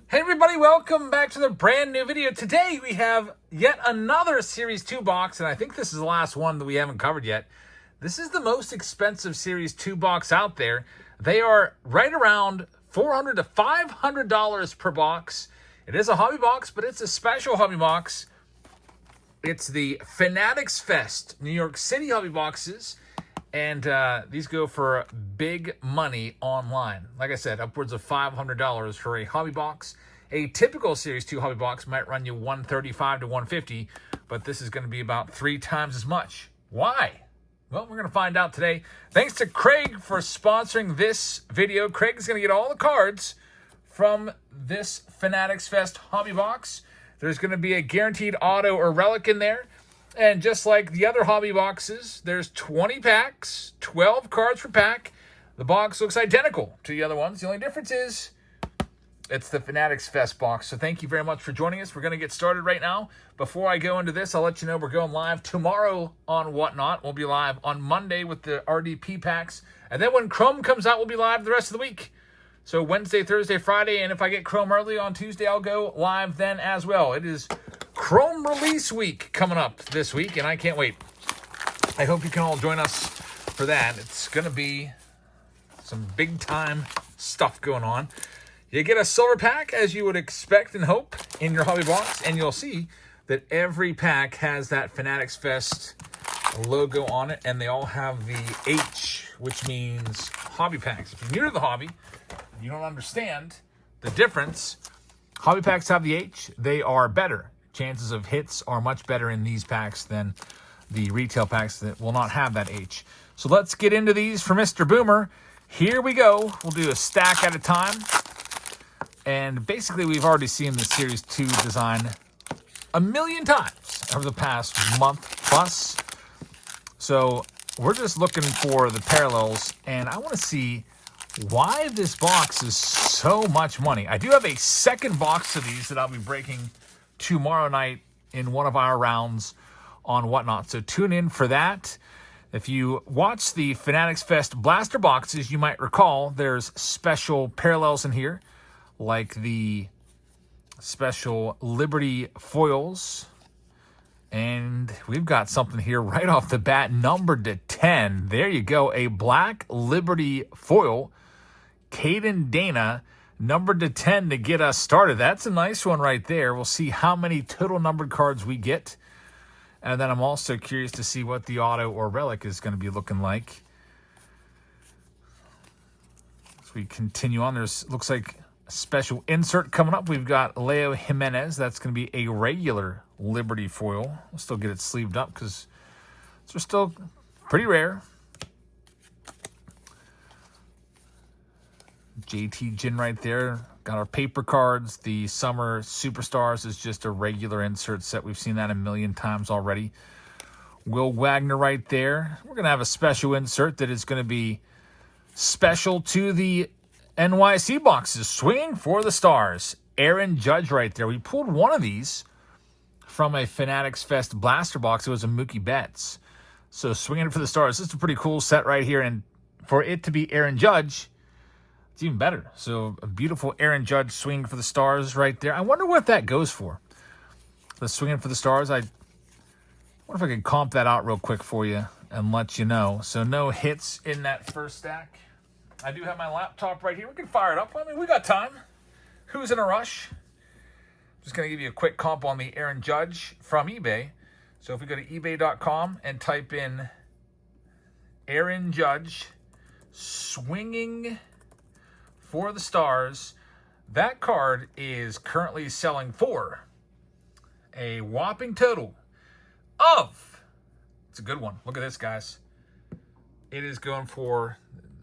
Hey everybody, welcome back to the brand new video. Today we have yet another Series 2 box, and I think this is the last one that we haven't covered yet. This is the most expensive Series 2 box out there. They are right around $400 to $500 per box. It is a hobby box, but it's a special hobby box. It's the Fanaticsfest New York City hobby boxes. And these go for big money online. Like I said, upwards of $500 for a hobby box. A typical Series 2 hobby box might run you $135 to $150, but this is going to be about 3 times as much. Why? Well, we're going to find out today. Thanks to Craig for sponsoring this video. Craig is going to get all the cards from this Fanaticsfest hobby box. There's going to be a guaranteed auto or relic in there. And just like the other hobby boxes, there's 20 packs, 12 cards per pack. The box looks identical to the other ones. The only difference is it's the Fanaticsfest box. So thank you very much for joining us. We're going to get started right now. Before I go into this, I'll let you know we're going live tomorrow on Whatnot. We'll be live on Monday with the RDP packs. And then when Chrome comes out, we'll be live the rest of the week. So Wednesday, Thursday, Friday, and if I get Chrome early on Tuesday, I'll go live then as well. It is Chrome release week coming up this week, and I can't wait. I hope you can all join us for that. It's going to be some big-time stuff going on. You get a silver pack, as you would expect and hope, in your hobby box, and you'll see that every pack has that Fanaticsfest logo on it, and they all have the H, which means hobby packs. If you're new to the hobby, you don't understand the difference. Hobby packs have the H. They are better. Chances of hits are much better in these packs than the retail packs that will not have that H. So let's get into these for Mr. Boomer. Here we go. We'll do a stack at a time. And basically, we've already seen the Series 2 design a million times over the past month plus. So we're just looking for the parallels, and I want to see why this box is so much money. I do have a second box of these that I'll be breaking tomorrow night in one of our rounds on Whatnot. So tune in for that. If you watch the Fanaticsfest blaster boxes, you might recall there's special parallels in here, like the special Liberty foils. And we've got something here right off the bat, numbered to 10. There you go, a black Liberty foil. Caden Dana, numbered to 10 to get us started. That's a nice one right there. We'll see how many total numbered cards we get. And then I'm also curious to see what the auto or relic is going to be looking like. As we continue on, there's looks like a special insert coming up. We've got Leo Jimenez. That's going to be a regular Liberty foil. We'll still get it sleeved up because they're still pretty rare. JT Jin right there. Got our paper cards. The Summer Superstars is just a regular insert set. We've seen that a million times already. Will Wagner right there. We're going to have a special insert that is going to be special to the NYC boxes. Swinging for the Stars. Aaron Judge right there. We pulled one of these from a Fanaticsfest blaster box. It was a Mookie Betts. So swinging for the Stars. This is a pretty cool set right here. And for it to be Aaron Judge, it's even better. So a beautiful Aaron Judge swinging for the Stars right there. I wonder what that goes for. The swinging for the Stars. I wonder if I could comp that out real quick for you and let you know. So no hits in that first stack. I do have my laptop right here. We can fire it up. I mean, we got time. Who's in a rush? Just going to give you a quick comp on the Aaron Judge from eBay. So if we go to ebay.com and type in Aaron Judge swinging for the Stars, that card is currently selling for a whopping total of, it's a good one. Look at this, guys. It is going for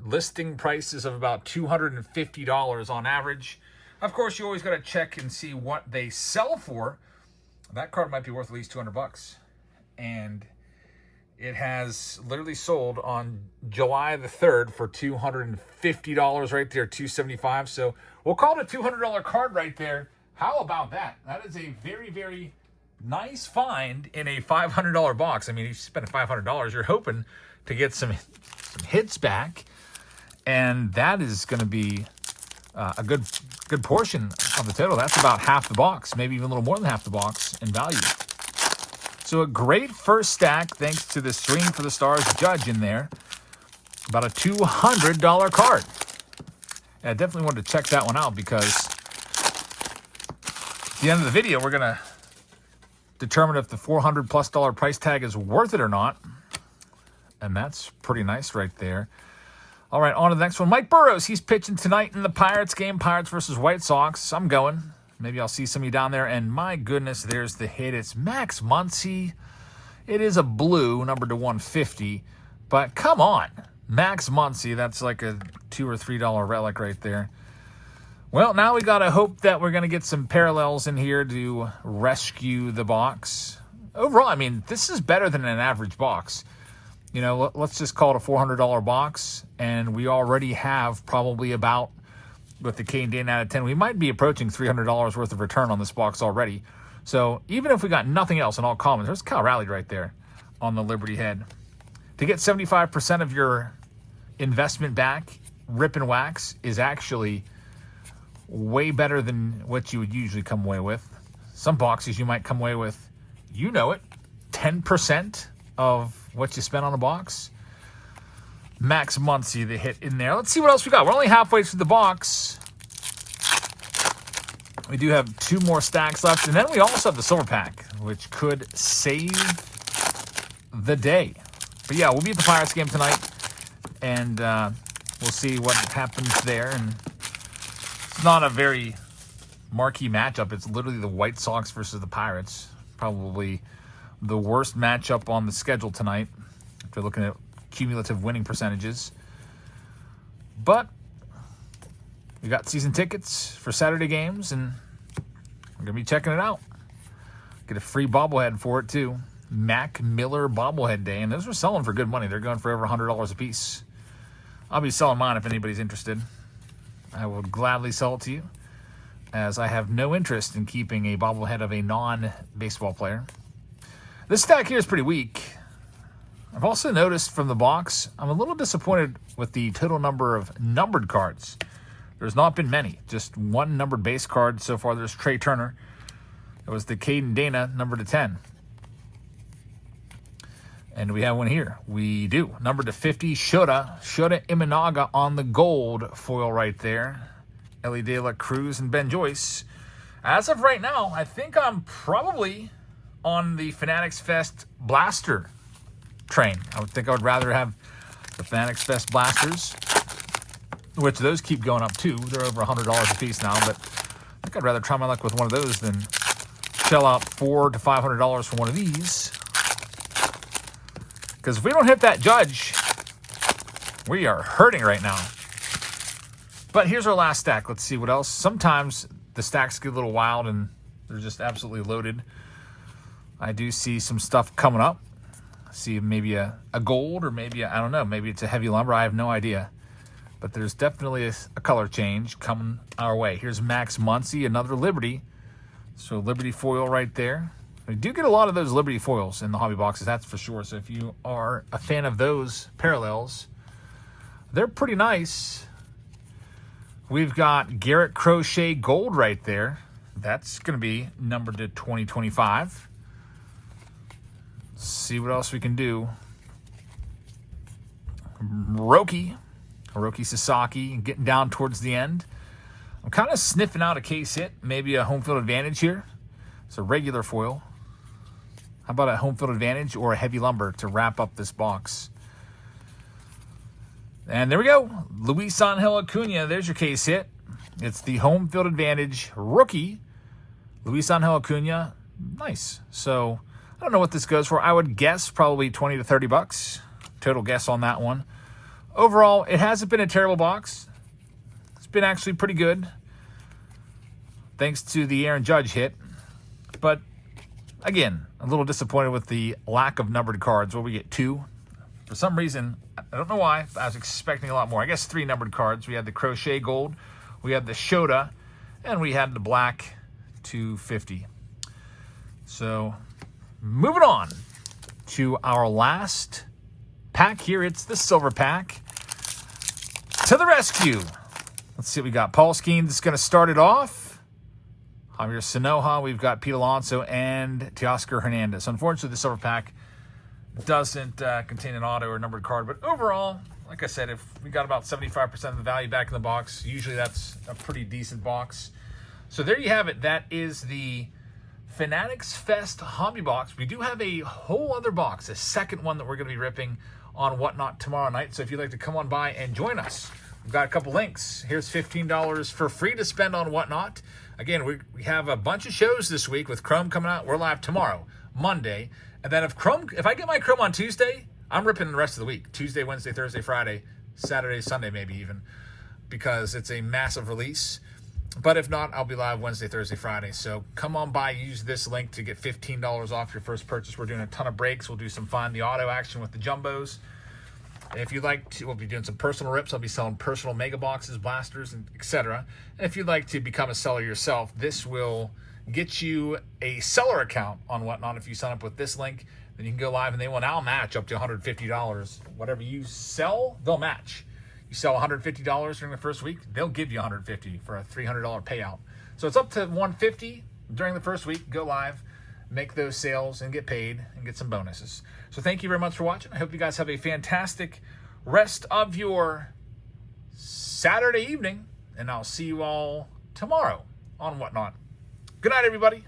listing prices of about $250 on average. Of course, you always got to check and see what they sell for. That card might be worth at least $200. And it has literally sold on July the 3rd for $250 right there, $275. So we'll call it a $200 card right there. How about that? That is a very, very nice find in a $500 box. I mean, if you spend $500, you're hoping to get some hits back. And that is going to be a good portion of the total. That's about half the box, maybe even a little more than half the box in value. So a great first stack thanks to the Swing for the Stars judge in there. About a $200 card. I definitely wanted to check that one out because at the end of the video, we're going to determine if the $400+ price tag is worth it or not. And that's pretty nice right there. All right, on to the next one. Mike Burrows, he's pitching tonight in the Pirates game, Pirates versus White Sox. I'm going. Maybe I'll see some of you down there. And my goodness, there's the hit. It's Max Muncy. It is a blue, numbered to 150. But come on. Max Muncy, that's like a $2 or $3 relic right there. Well, now we got to hope that we're going to get some parallels in here to rescue the box. Overall, I mean, this is better than an average box. You know, let's just call it a $400 box, and we already have probably about, with the Kane Dane out of 10, we might be approaching $300 worth of return on this box already. So even if we got nothing else in all commons, there's Cal Raleigh right there on the Liberty head. To get 75% of your investment back, rip and wax, is actually way better than what you would usually come away with. Some boxes you might come away with, you know it, 10% of what you spent on a box. Max Muncy, the hit in there. Let's see what else we got. We're only halfway through the box. We do have 2 more stacks left, and then we also have the silver pack, which could save the day. But yeah, we'll be at the Pirates game tonight, and we'll see what happens there. And it's not a very marquee matchup. It's literally the White Sox versus the Pirates. Probably the worst matchup on the schedule tonight, if you're looking at cumulative winning percentages. But we got season tickets for Saturday games, and we're going to be checking it out. Get a free bobblehead for it, too. Mac Miller bobblehead day, and those are selling for good money. They're going for over $100 a piece. I'll be selling mine if anybody's interested. I will gladly sell it to you, as I have no interest in keeping a bobblehead of a non-baseball player. This stack here is pretty weak. I've also noticed from the box, I'm a little disappointed with the total number of numbered cards. There's not been many, just 1 numbered base card so far. There's Trey Turner. It was the Caden Dana, numbered to 10. And we have one here. We do. Numbered to 50, Shota Imanaga on the gold foil right there. Ellie De La Cruz and Ben Joyce. As of right now, I think I'm probably on the Fanaticsfest Blaster train. I would think I would rather have the Fanaticsfest Blasters, which those keep going up too. They're over $100 a piece now, but I think I'd rather try my luck with one of those than shell out $400 to $500 for one of these. Because if we don't hit that judge, we are hurting right now. But here's our last stack. Let's see what else. Sometimes the stacks get a little wild and they're just absolutely loaded. I do see some stuff coming up. See maybe a gold, or maybe, I don't know, maybe it's a heavy lumber. I have no idea. But there's definitely a color change coming our way. Here's Max Muncy, another Liberty. So Liberty foil right there. We do get a lot of those Liberty foils in the hobby boxes, that's for sure. So if you are a fan of those parallels, they're pretty nice. We've got Garrett Crochet gold right there. That's going to be numbered to 2025. See what else we can do. Hiroki Sasaki, getting down towards the end. I'm kind of sniffing out a case hit, maybe a home field advantage here. It's a regular foil. How about a home field advantage or a heavy lumber to wrap up this box? And there we go. Luis Angel Acuna, there's your case hit. It's the home field advantage rookie. Luis Angel Acuna, nice. So I don't know what this goes for. I would guess probably 20 to 30 bucks. Total guess on that one. Overall, it hasn't been a terrible box. It's been actually pretty good, thanks to the Aaron Judge hit. But again, a little disappointed with the lack of numbered cards. Well, we get 2. For some reason, I don't know why, I was expecting a lot more. I guess 3 numbered cards. We had the Crochet Gold, we had the Shota, and we had the Black 250. So, moving on to our last pack here. It's the silver pack. To the rescue. Let's see what we got. Paul Skeen is going to start it off. Javier Sonoja. We've got Pete Alonso and Teoscar Hernandez. Unfortunately, the silver pack doesn't contain an auto or numbered card. But overall, like I said, if we got about 75% of the value back in the box, usually that's a pretty decent box. So there you have it. That is the Fanaticsfest hobby box. We do have a whole other box, a second one that we're going to be ripping on Whatnot tomorrow night. So if you'd like to come on by and join us, we've got a couple links. Here's $15 for free to spend on Whatnot. Again, we have a bunch of shows this week with Chrome coming out. We're live tomorrow, Monday. And then if I get my Chrome on Tuesday, I'm ripping the rest of the week. Tuesday, Wednesday, Thursday, Friday, Saturday, Sunday maybe even, because it's a massive release. But if not, I'll be live Wednesday, Thursday, Friday. So come on by, use this link to get $15 off your first purchase. We're doing a ton of breaks. We'll do some Find the Auto action with the jumbos. If you'd like to, we'll be doing some personal rips. I'll be selling personal mega boxes, blasters, and etc. And if you'd like to become a seller yourself, this will get you a seller account on Whatnot. If you sign up with this link, then you can go live and they will now match up to $150. Whatever you sell, they'll match. You sell $150 during the first week, they'll give you $150 for a $300 payout. So it's up to $150 during the first week. Go live, make those sales, and get paid, and get some bonuses. So thank you very much for watching. I hope you guys have a fantastic rest of your Saturday evening, and I'll see you all tomorrow on Whatnot. Good night, everybody.